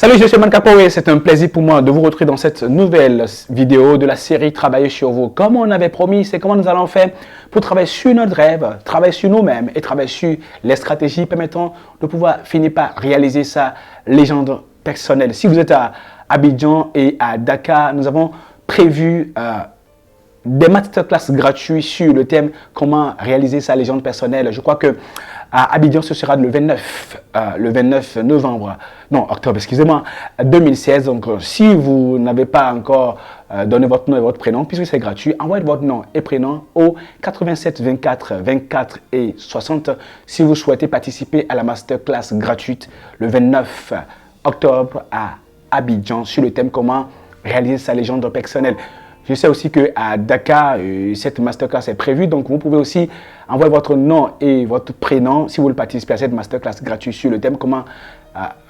Salut, je suis Mankapo et c'est un plaisir pour moi de vous retrouver dans cette nouvelle vidéo de la série Travailler sur vous. Comme on avait promis, c'est comment nous allons faire pour travailler sur notre rêve, travailler sur nous-mêmes et travailler sur les stratégies permettant de pouvoir finir par réaliser sa légende personnelle. Si vous êtes à Abidjan et à Dakar, nous avons prévu des masterclass gratuits sur le thème comment réaliser sa légende personnelle. Je crois que à Abidjan, ce sera le 29 novembre, non, octobre, excusez-moi, 2016. Donc, si vous n'avez pas encore donné votre nom et votre prénom, puisque c'est gratuit, envoyez votre nom et prénom au 87 24 24 et 60 si vous souhaitez participer à la masterclass gratuite le 29 octobre à Abidjan sur le thème comment réaliser sa légende personnelle. Je sais aussi qu'à Dakar, cette masterclass est prévue, donc vous pouvez aussi envoyer votre nom et votre prénom si vous voulez participer à cette masterclass gratuite sur le thème comment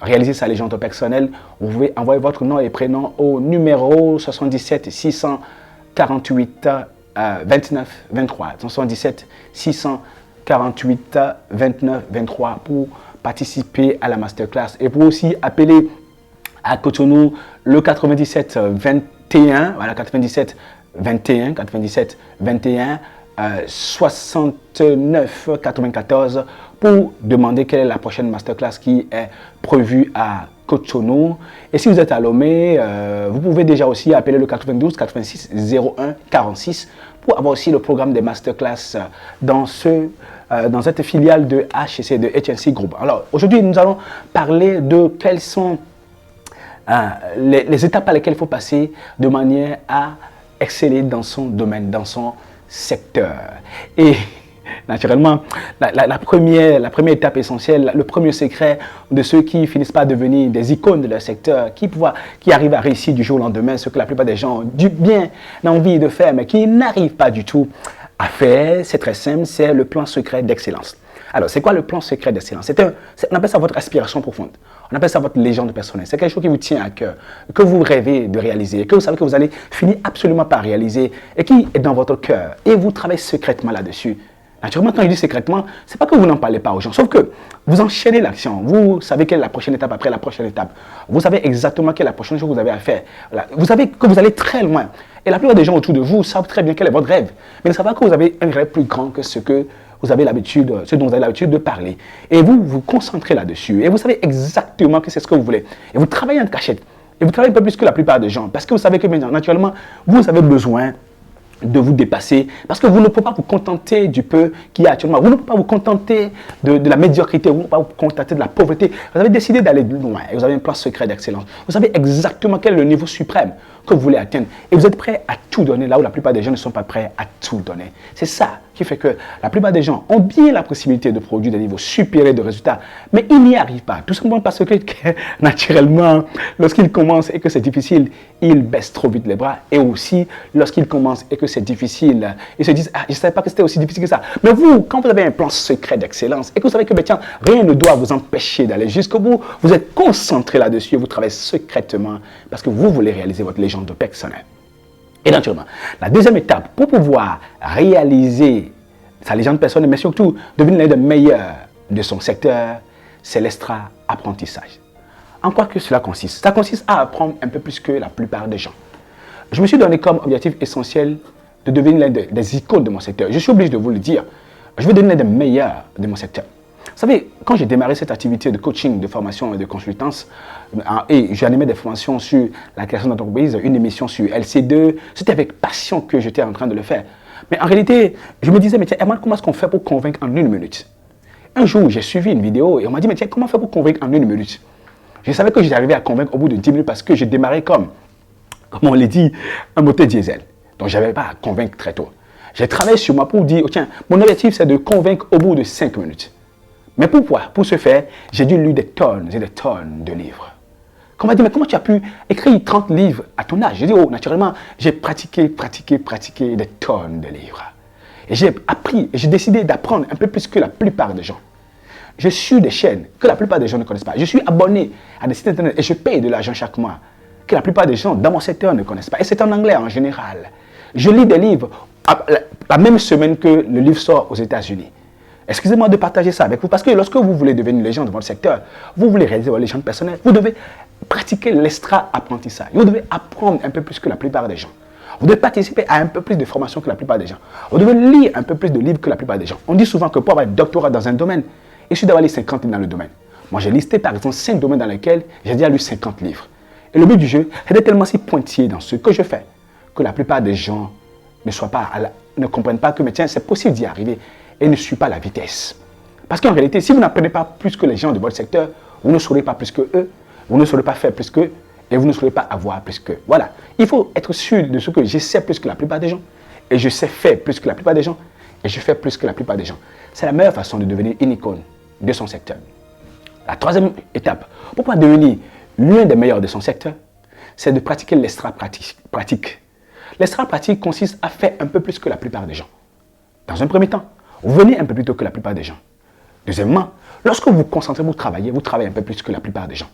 réaliser sa légende personnelle. Vous pouvez envoyer votre nom et prénom au numéro 77 648 29 23. 77 648 29 23 pour participer à la masterclass et pour aussi appeler à Cotonou le 97 21, voilà 97 21, 97 21, 69 94 pour demander quelle est la prochaine masterclass qui est prévue à Cotonou. Et si vous êtes à Lomé, vous pouvez déjà aussi appeler le 92 86 01 46 pour avoir aussi le programme des masterclass dans cette filiale de HC, de HNC Group. Alors aujourd'hui, nous allons parler de quels sont les étapes à lesquelles il faut passer de manière à exceller dans son domaine, dans son secteur. Et naturellement, la première étape essentielle, le premier secret de ceux qui finissent par devenir des icônes de leur secteur, qui arrivent à réussir du jour au lendemain, ce que la plupart des gens ont du bien envie de faire, mais qui n'arrivent pas du tout à faire, c'est très simple, c'est le plan secret d'excellence. Alors, c'est quoi le plan secret d'excellence? On appelle ça votre aspiration profonde. On appelle ça votre légende personnelle. C'est quelque chose qui vous tient à cœur, que vous rêvez de réaliser, que vous savez que vous allez finir absolument par réaliser et qui est dans votre cœur. Et vous travaillez secrètement là-dessus. Naturellement, quand je dis secrètement, ce n'est pas que vous n'en parlez pas aux gens, sauf que vous enchaînez l'action. Vous savez quelle est la prochaine étape après la prochaine étape. Vous savez exactement quelle est la prochaine chose que vous avez à faire. Voilà. Vous savez que vous allez très loin. Et la plupart des gens autour de vous savent très bien quel est votre rêve. Mais ne savent pas que vous avez un rêve plus grand que ce dont vous avez l'habitude de parler. Et vous vous concentrez là-dessus. Et vous savez exactement que c'est ce que vous voulez. Et vous travaillez en cachette. Et vous travaillez un peu plus que la plupart des gens. Parce que vous savez que naturellement, vous avez besoin de vous dépasser. Parce que vous ne pouvez pas vous contenter du peu qu'il y a actuellement. Vous ne pouvez pas vous contenter de la médiocrité. Vous ne pouvez pas vous contenter de la pauvreté. Vous avez décidé d'aller loin. Et vous avez un plan secret d'excellence. Vous savez exactement quel est le niveau suprême que vous voulez atteindre. Et vous êtes prêt à tout donner là où la plupart des gens ne sont pas prêts à tout donner. C'est ça qui fait que la plupart des gens ont bien la possibilité de produire des niveaux supérieurs de résultats, mais ils n'y arrivent pas. Tout simplement parce que naturellement, lorsqu'ils commencent et que c'est difficile, ils baissent trop vite les bras. Et aussi, lorsqu'ils commencent et que c'est difficile, ils se disent « Ah, je ne savais pas que c'était aussi difficile que ça ». Mais vous, quand vous avez un plan secret d'excellence et que vous savez que tiens, rien ne doit vous empêcher d'aller jusqu'au bout, vous êtes concentré là-dessus et vous travaillez secrètement parce que vous voulez réaliser votre légende personnelle. Et naturellement, la deuxième étape pour pouvoir réaliser sa légende personnelle, mais surtout devenir l'un des meilleurs de son secteur, c'est l'extra-apprentissage. En quoi que cela consiste? Ça consiste à apprendre un peu plus que la plupart des gens. Je me suis donné comme objectif essentiel de devenir l'un des icônes de mon secteur. Je suis obligé de vous le dire. Je veux devenir l'un des meilleurs de mon secteur. Vous savez, quand j'ai démarré cette activité de coaching, de formation et de consultance, et j'ai animé des formations sur la création d'entreprise, une émission sur LC2, c'était avec passion que j'étais en train de le faire. Mais en réalité, je me disais, mais tiens, Herman, comment est-ce qu'on fait pour convaincre en 1 minute? Un jour, j'ai suivi une vidéo et on m'a dit, mais tiens, comment faire pour convaincre en 1 minute? Je savais que j'étais arrivé à convaincre au bout de 10 minutes parce que j'ai démarré comme on l'a dit, un moteur diesel. Donc, je n'avais pas à convaincre très tôt. J'ai travaillé sur moi pour dire, oh, tiens, mon objectif, c'est de convaincre au bout de 5 minutes. Mais pourquoi? Pour ce faire, j'ai dû lire des tonnes et des tonnes de livres. Quand on m'a dit, mais comment tu as pu écrire 30 livres à ton âge? J'ai dit, oh, naturellement, j'ai pratiqué des tonnes de livres. Et j'ai appris, et j'ai décidé d'apprendre un peu plus que la plupart des gens. Je suis des chaînes que la plupart des gens ne connaissent pas. Je suis abonné à des sites internet et je paye de l'argent chaque mois que la plupart des gens dans mon secteur ne connaissent pas. Et c'est en anglais en général. Je lis des livres la même semaine que le livre sort aux États-Unis. Excusez-moi de partager ça avec vous, parce que lorsque vous voulez devenir une légende dans votre secteur, vous voulez réaliser votre légende personnelle, vous devez pratiquer l'extra-apprentissage. Vous devez apprendre un peu plus que la plupart des gens. Vous devez participer à un peu plus de formation que la plupart des gens. Vous devez lire un peu plus de livres que la plupart des gens. On dit souvent que pour avoir un doctorat dans un domaine, il suffit d'avoir les 50 livres dans le domaine. Moi, j'ai listé par exemple 5 domaines dans lesquels j'ai déjà lu 50 livres. Et le but du jeu est d'être tellement si pointillé dans ce que je fais que la plupart des gens ne comprennent pas que, mais tiens, c'est possible d'y arriver et ne suivent pas la vitesse. Parce qu'en réalité, si vous n'apprenez pas plus que les gens de votre secteur, vous ne saurez pas plus que eux, vous ne saurez pas faire plus qu'eux et vous ne saurez pas avoir plus qu'eux. Voilà. Il faut être sûr de ce que je sais plus que la plupart des gens et je sais faire plus que la plupart des gens et je fais plus que la plupart des gens. C'est la meilleure façon de devenir une icône de son secteur. La troisième étape, pour pouvoir devenir l'un des meilleurs de son secteur, c'est de pratiquer l'extra-pratique. L'extra-pratique consiste à faire un peu plus que la plupart des gens. Dans un premier temps, vous venez un peu plus tôt que la plupart des gens. Deuxièmement, lorsque vous vous concentrez, vous travaillez un peu plus que la plupart des gens.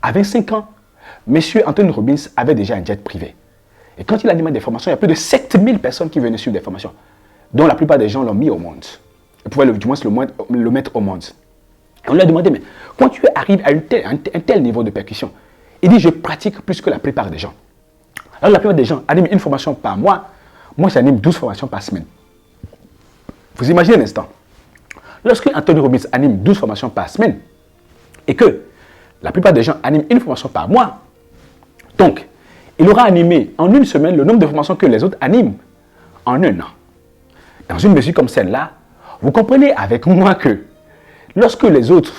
À 25 ans, M. Anthony Robbins avait déjà un jet privé. Et quand il animait des formations, il y a plus de 7000 personnes qui venaient suivre des formations, dont la plupart des gens l'ont mis au monde. Ils pouvaient du moins le mettre au monde. Et on lui a demandé, mais quand tu arrives à un tel niveau de percussion, il dit, je pratique plus que la plupart des gens. Alors la plupart des gens animent une formation par mois. Moi, j'anime 12 formations par semaine. Vous imaginez un instant. Lorsque Anthony Robbins anime 12 formations par semaine, et que la plupart des gens animent une formation par mois, donc, il aura animé en une semaine le nombre de formations que les autres animent en un an. Dans une mesure comme celle-là, vous comprenez avec moi que lorsque les autres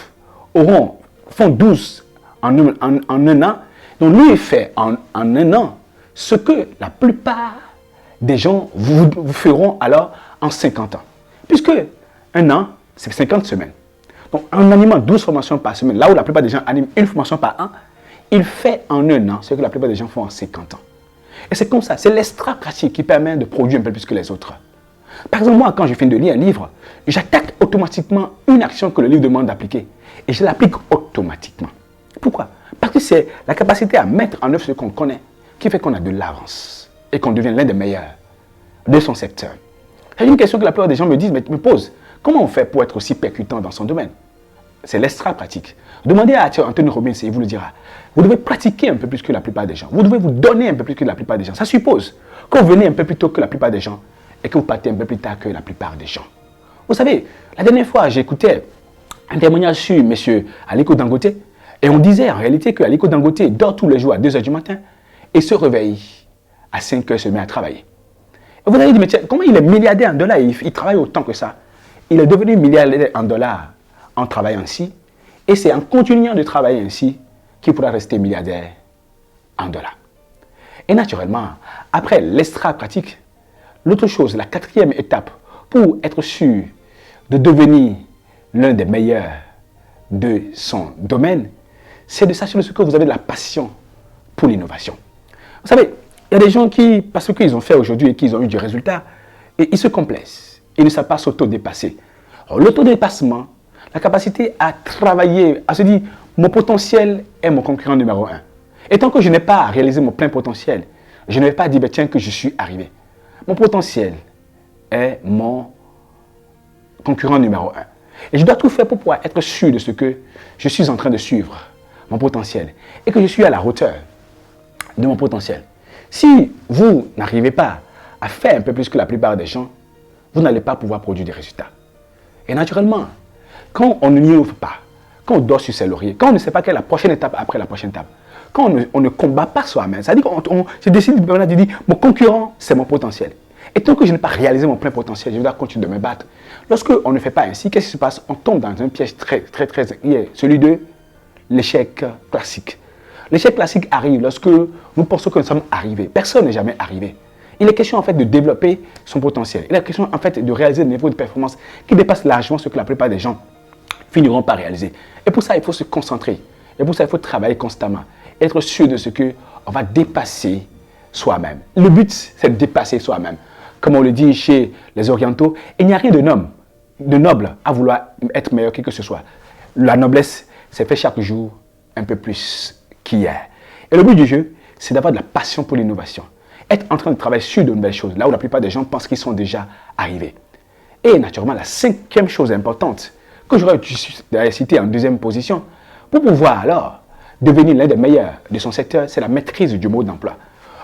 font 12 en un an, donc lui il fait en un an ce que la plupart des gens vous feront alors en 50 ans. Puisque un an, c'est 50 semaines. Donc en animant 12 formations par semaine, là où la plupart des gens animent une formation par an, il fait en un an ce que la plupart des gens font en 50 ans. Et c'est comme ça, c'est l'extra-pratique qui permet de produire un peu plus que les autres. Par exemple, moi, quand je finis de lire un livre, j'attaque automatiquement une action que le livre demande d'appliquer. Et je l'applique automatiquement. Pourquoi? Parce que c'est la capacité à mettre en œuvre ce qu'on connaît qui fait qu'on a de l'avance et qu'on devient l'un des meilleurs de son secteur. C'est une question que la plupart des gens me posent. Comment on fait pour être aussi percutant dans son domaine? C'est l'extra-pratique. Demandez à Anthony Robbins et il vous le dira. Vous devez pratiquer un peu plus que la plupart des gens. Vous devez vous donner un peu plus que la plupart des gens. Ça suppose que vous venez un peu plus tôt que la plupart des gens et que vous partez un peu plus tard que la plupart des gens. Vous savez, la dernière fois, j'écoutais un témoignage sur M. Aliko Dangote et on disait en réalité que Aliko Dangote dort tous les jours à 2 h du matin et se réveille à 5 h, se met à travailler. Et vous allez dire, mais tiens, comment il est milliardaire en dollars? Il travaille autant que ça. Il est devenu milliardaire en dollars en travaillant ainsi. Et c'est en continuant de travailler ainsi qu'il pourra rester milliardaire en dollars. Et naturellement, après l'extra-pratique, l'autre chose, la quatrième étape pour être sûr de devenir l'un des meilleurs de son domaine, c'est de s'assurer que vous avez de la passion pour l'innovation. Vous savez, il y a des gens qui, parce qu'ils ont fait aujourd'hui et qu'ils ont eu du résultat, et ils se complaisent. Ils ne savent pas s'auto-dépasser. L'autodépassement, la capacité à travailler, à se dire, mon potentiel est mon concurrent numéro 1. Et tant que je n'ai pas réalisé mon plein potentiel, je ne vais pas dire, ben, tiens, que je suis arrivé. Mon potentiel est mon concurrent numéro 1. Et je dois tout faire pour pouvoir être sûr de ce que je suis en train de suivre, mon potentiel, et que je suis à la hauteur de mon potentiel. Si vous n'arrivez pas à faire un peu plus que la plupart des gens, vous n'allez pas pouvoir produire des résultats. Et naturellement, quand on n'y ouvre pas, quand on dort sur ses lauriers, quand on ne sait pas quelle est la prochaine étape après la prochaine étape, quand on ne combat pas soi-même, c'est-à-dire qu'on se décide de dire, mon concurrent, c'est mon potentiel. Et tant que je n'ai pas réalisé mon plein potentiel, je dois continuer de me battre. Lorsque on ne fait pas ainsi, qu'est-ce qui se passe? On tombe dans un piège très, celui de l'échec classique. L'échec classique arrive lorsque nous pensons que nous sommes arrivés. Personne n'est jamais arrivé. Il est question en fait de développer son potentiel. Il est question en fait de réaliser des niveaux de performance qui dépassent largement ce que la plupart des gens finiront par réaliser. Et pour ça, il faut se concentrer. Et pour ça, il faut travailler constamment. Être sûr de ce qu'on va dépasser soi-même. Le but, c'est de dépasser soi-même. Comme on le dit chez les Orientaux, il n'y a rien de noble à vouloir être meilleur que ce soit. La noblesse, c'est fait chaque jour un peu plus qu'hier. Et le but du jeu, c'est d'avoir de la passion pour l'innovation. Être en train de travailler sur de nouvelles choses, là où la plupart des gens pensent qu'ils sont déjà arrivés. Et naturellement, la cinquième chose importante que j'aurais cité en deuxième position, pour pouvoir alors devenir l'un des meilleurs de son secteur, c'est la maîtrise du mode d'emploi.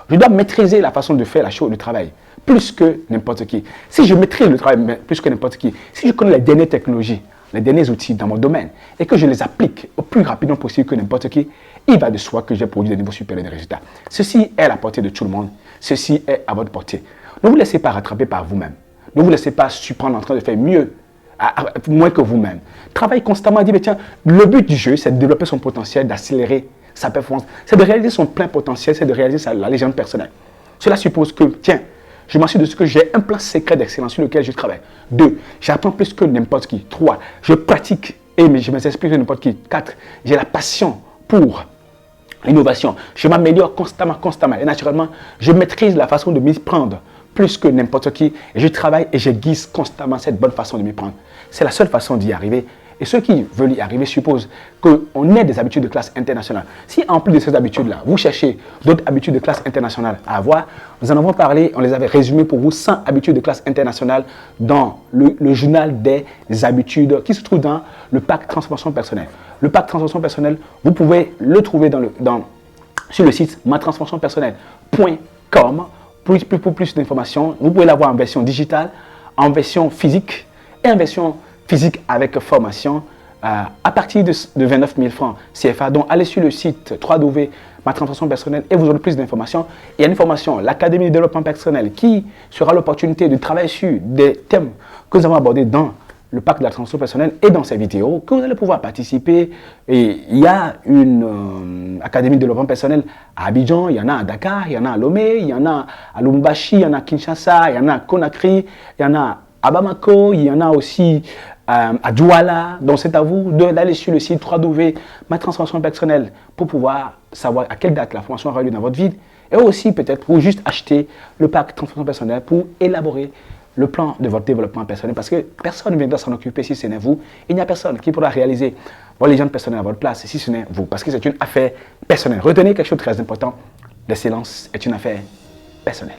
Je dois maîtriser la façon de faire la chose, le travail, plus que n'importe qui. Si je maîtrise le travail plus que n'importe qui, si je connais les dernières technologies, les derniers outils dans mon domaine et que je les applique au plus rapidement possible que n'importe qui, il va de soi que j'ai produit des niveaux supérieurs de résultats. Ceci est à la portée de tout le monde. Ceci est à votre portée. Ne vous laissez pas rattraper par vous-même. Ne vous laissez pas surprendre en train de faire mieux, moins que vous-même. Travaille constamment, dit, mais tiens, le but du jeu, c'est de développer son potentiel, d'accélérer sa performance, c'est de réaliser son plein potentiel, c'est de réaliser la légende personnelle. Cela suppose que, tiens, je m'assure de ce que j'ai un plan secret d'excellence sur lequel je travaille. 2, j'apprends plus que n'importe qui. 3, je pratique et je m'exerce plus que n'importe qui. 4, j'ai la passion pour l'innovation. Je m'améliore constamment. Et naturellement, je maîtrise la façon de m'y prendre plus que n'importe qui. Et je travaille et je guise constamment cette bonne façon de m'y prendre. C'est la seule façon d'y arriver. Et ceux qui veulent y arriver supposent qu'on ait des habitudes de classe internationale. Si en plus de ces habitudes-là, vous cherchez d'autres habitudes de classe internationale à avoir, nous en avons parlé, on les avait résumées pour vous, 100 habitudes de classe internationale dans le journal des habitudes qui se trouve dans le pack transformation personnelle. Le pack transformation personnelle, vous pouvez le trouver sur le site matransformationpersonnelle.com pour plus d'informations. Vous pouvez l'avoir en version digitale, en version physique et en version physique avec formation à partir de 29 000 francs CFA. Donc, allez sur le site www.matransformationpersonnelle et vous aurez plus d'informations. Il y a une formation, l'Académie de développement personnel, qui sera l'opportunité de travailler sur des thèmes que nous avons abordés dans le pack de la transformation personnelle et dans ces vidéos, que vous allez pouvoir participer. Et il y a une Académie de développement personnel à Abidjan, il y en a à Dakar, il y en a à Lomé, il y en a à Lubumbashi, il y en a à Kinshasa, il y en a à Conakry, il y en a à Bamako, il y en a aussi à Douala. Donc c'est à vous d'aller sur le site www.matransformationpersonnelle pour pouvoir savoir à quelle date la formation aura lieu dans votre vie. Et aussi peut-être pour juste acheter le pack transformation personnelle pour élaborer le plan de votre développement personnel. Parce que personne ne viendra s'en occuper si ce n'est vous. Il n'y a personne qui pourra réaliser vos légendes personnelles à votre place si ce n'est vous. Parce que c'est une affaire personnelle. Retenez quelque chose de très important. L'excellence est une affaire personnelle.